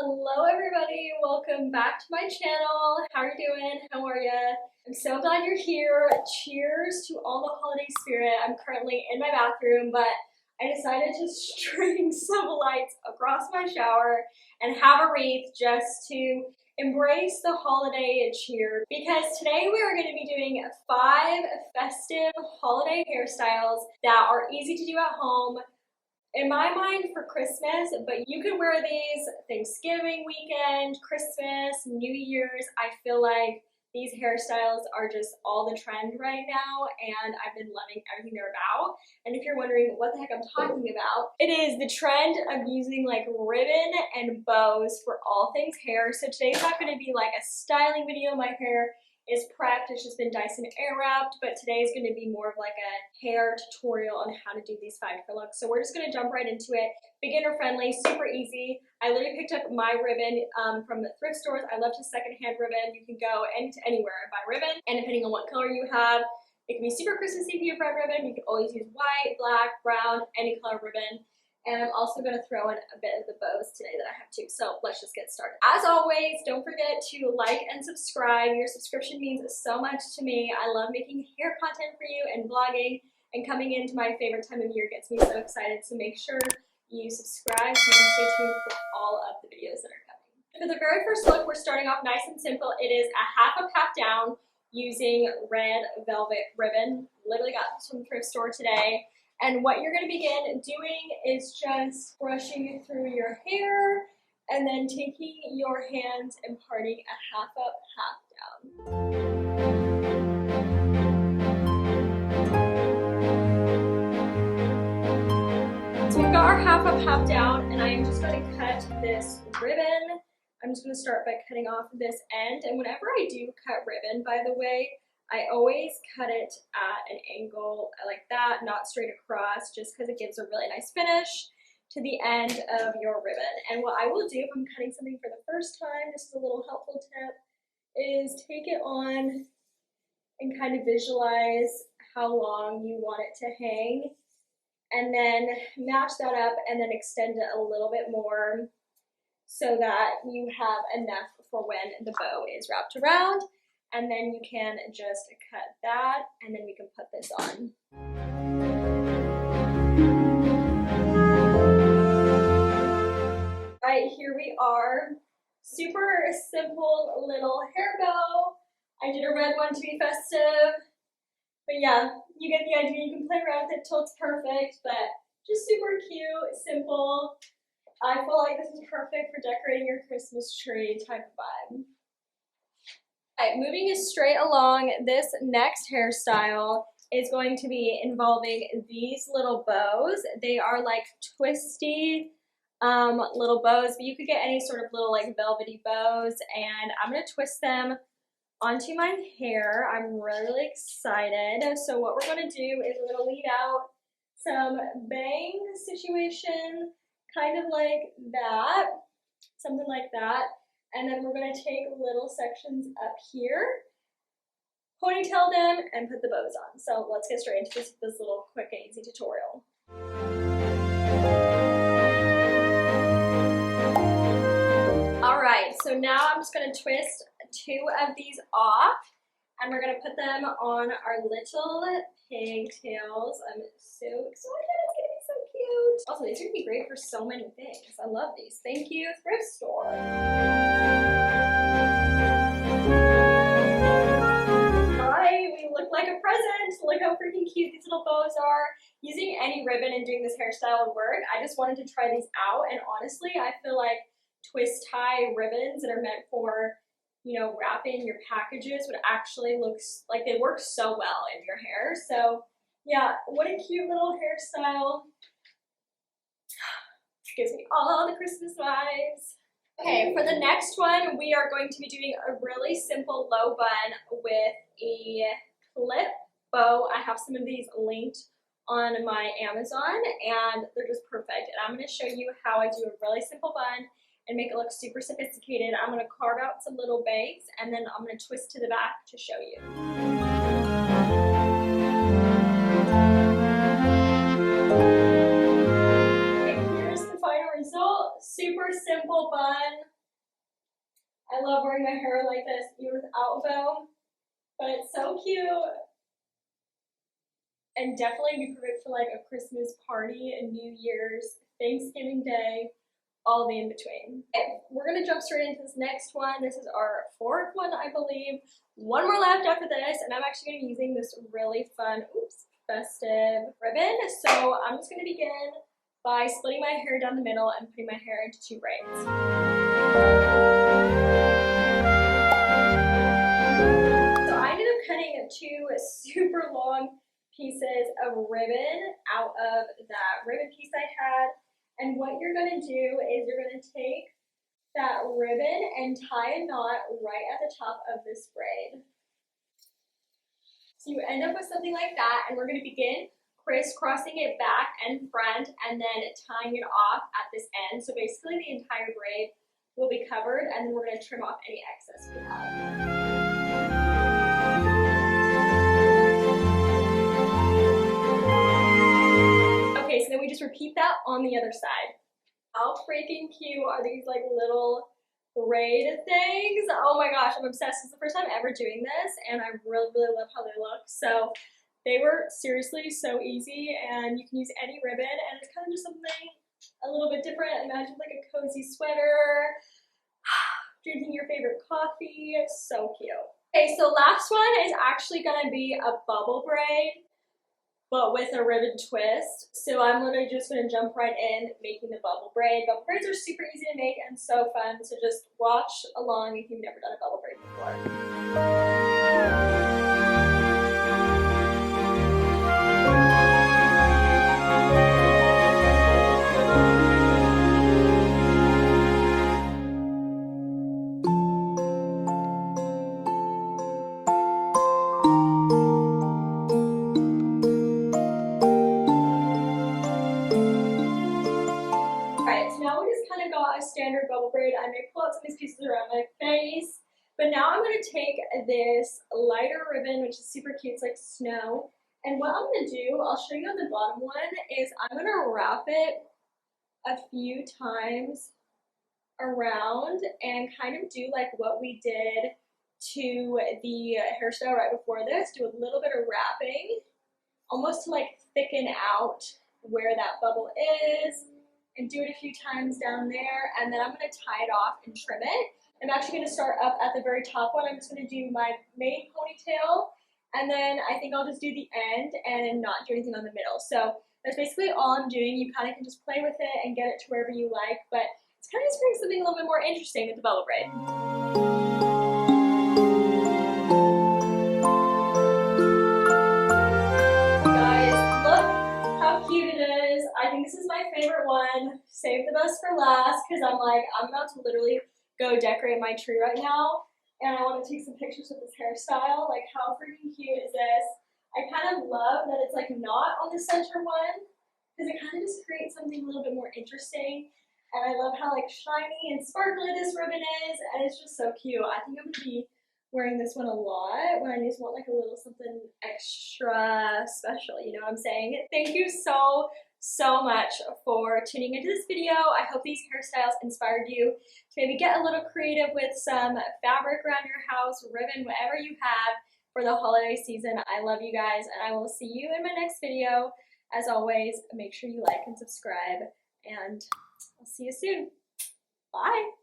Hello everybody, welcome back to my channel. How are you doing? How are you? I'm so glad you're here. Cheers to all the holiday spirit. I'm currently in my bathroom, but I decided to string some lights across my shower and have a wreath just to embrace the holiday cheer, because today we are going to be doing 5 festive holiday hairstyles that are easy to do at home, in my mind, for Christmas, but you can wear these Thanksgiving weekend, Christmas, New Year's. I feel like these hairstyles are just all the trend right now, and I've been loving everything they're about. And if you're wondering what the heck I'm talking about, it is the trend of using like ribbon and bows for all things hair. So today's not going to be like a styling video. My hair is prepped, it's just been Dyson air wrapped, but today is going to be more of like a hair tutorial on how to do these 5 hair looks. So we're just going to jump right into it. Beginner friendly, super easy. I literally picked up my ribbon from the thrift stores. I love to secondhand ribbon. You can go anywhere and buy ribbon, and depending on what color you have, it can be super Christmassy if you have red ribbon. You can always use white, black, brown, any color ribbon. And I'm also going to throw in a bit of the bows today that I have too. So let's just get started. As always, don't forget to like and subscribe. Your subscription means so much to me. I love making hair content for you and vlogging, and coming into my favorite time of year gets me so excited. So make sure you subscribe so you can stay tuned for all of the videos that are coming. For the very first look, we're starting off nice and simple. It is a half up, half down using red velvet ribbon. Literally got this from the thrift store today. And what you're going to begin doing is just brushing through your hair and then taking your hands and parting a half up, half down. So we've got our half up, half down, and I am just going to cut this ribbon. I'm just going to start by cutting off this end. And whenever I do cut ribbon, by the way, I always cut it at an angle like that, not straight across, just because it gives a really nice finish to the end of your ribbon. And what I will do if I'm cutting something for the first time, this is a little helpful tip, is take it on and kind of visualize how long you want it to hang, and then match that up and then extend it a little bit more so that you have enough for when the bow is wrapped around. And then you can just cut that, and then we can put this on. All right, here we are. Super simple little hair bow. I did a red one to be festive. But yeah, you get the idea. You can play around with it till it's perfect, but just super cute, simple. I feel like this is perfect for decorating your Christmas tree type of vibe. Alright, moving straight along, this next hairstyle is going to be involving these little bows. They are like twisty little bows, but you could get any sort of little like velvety bows, and I'm going to twist them onto my hair. I'm really excited. So what we're going to do is we're going to leave out some bang situation, kind of like that, something like that. And then we're going to take little sections up here, ponytail them, and put the bows on. So let's get straight into this little quick and easy tutorial. Alright, so now I'm just going to twist 2 of these off, and we're going to put them on our little pigtails. I'm so excited. It's going to be so cute. Also, these are going to be great for so many things. I love these. Thank you, thrift store. Alright, we look like a present. Look how freaking cute these little bows are. Using any ribbon and doing this hairstyle would work. I just wanted to try these out, and honestly, I feel like twist tie ribbons that are meant for, you know, wrapping your packages would actually look like they work so well in your hair. So yeah, what a cute little hairstyle. Gives me all the Christmas vibes. Okay, for the next one, we are going to be doing a really simple low bun with a clip bow. I have some of these linked on my Amazon, and they're just perfect. And I'm going to show you how I do a really simple bun and make it look super sophisticated. I'm going to carve out some little bangs, and then I'm going to twist to the back to show you. And here's the final result. Super simple bun. I love wearing my hair like this, even without a bow, but it's so cute. And definitely be perfect for like a Christmas party and New Year's, Thanksgiving Day, all the in between. Okay, we're gonna jump straight into this next one. This is our fourth one, I believe. One more left after this, and I'm actually gonna be using this really fun, festive ribbon. So I'm just gonna begin by splitting my hair down the middle and putting my hair into 2 braids. So I ended up cutting 2 super long pieces of ribbon out of that ribbon piece I had. And what you're gonna do is you're gonna take that ribbon and tie a knot right at the top of this braid. So you end up with something like that, and we're gonna begin crisscrossing it back and front and then tying it off at this end. So basically the entire braid will be covered, and then we're gonna trim off any excess we have. Okay, so then we just repeat that on the other side. How freaking cute are these like little braid things? Oh my gosh, I'm obsessed. It's the first time ever doing this, and I really, really love how they look. So they were seriously so easy, and you can use any ribbon, and it's kind of just something a little bit different. Imagine like a cozy sweater, drinking your favorite coffee. So cute. Okay, so last one is actually gonna be a bubble braid, but with a ribbon twist. So I'm literally just gonna jump right in making the bubble braid. Bubble braids are super easy to make and so fun, so just watch along if you've never done a bubble braid before. Now we just kind of got a standard bubble braid. I may pull out some of these pieces around my face, but now I'm going to take this lighter ribbon, which is super cute, it's like snow, and what I'm going to do, I'll show you on the bottom one, is I'm going to wrap it a few times around and kind of do like what we did to the hairstyle right before this, do a little bit of wrapping, almost to like thicken out where that bubble is, and do it a few times down there, and then I'm going to tie it off and trim it. I'm actually going to start up at the very top one. I'm just going to do my main ponytail, and then I think I'll just do the end and not do anything on the middle. So that's basically all I'm doing. You kind of can just play with it and get it to wherever you like, but it's kind of just creating something a little bit more interesting with the bubble braid. I think this is my favorite one. Save the best for last, because I'm about to literally go decorate my tree right now, and I want to take some pictures of this hairstyle. Like, how freaking cute is this? I kind of love that it's like not on the center one, because it kind of just creates something a little bit more interesting. And I love how like shiny and sparkly this ribbon is, and it's just so cute. I think I'm gonna be wearing this one a lot when I just want like a little something extra special, you know what I'm saying? Thank you so much for tuning into this video. I hope these hairstyles inspired you to maybe get a little creative with some fabric around your house, ribbon, whatever you have for the holiday season. I love you guys, and I will see you in my next video. As always, make sure you like and subscribe, and I'll see you soon. Bye.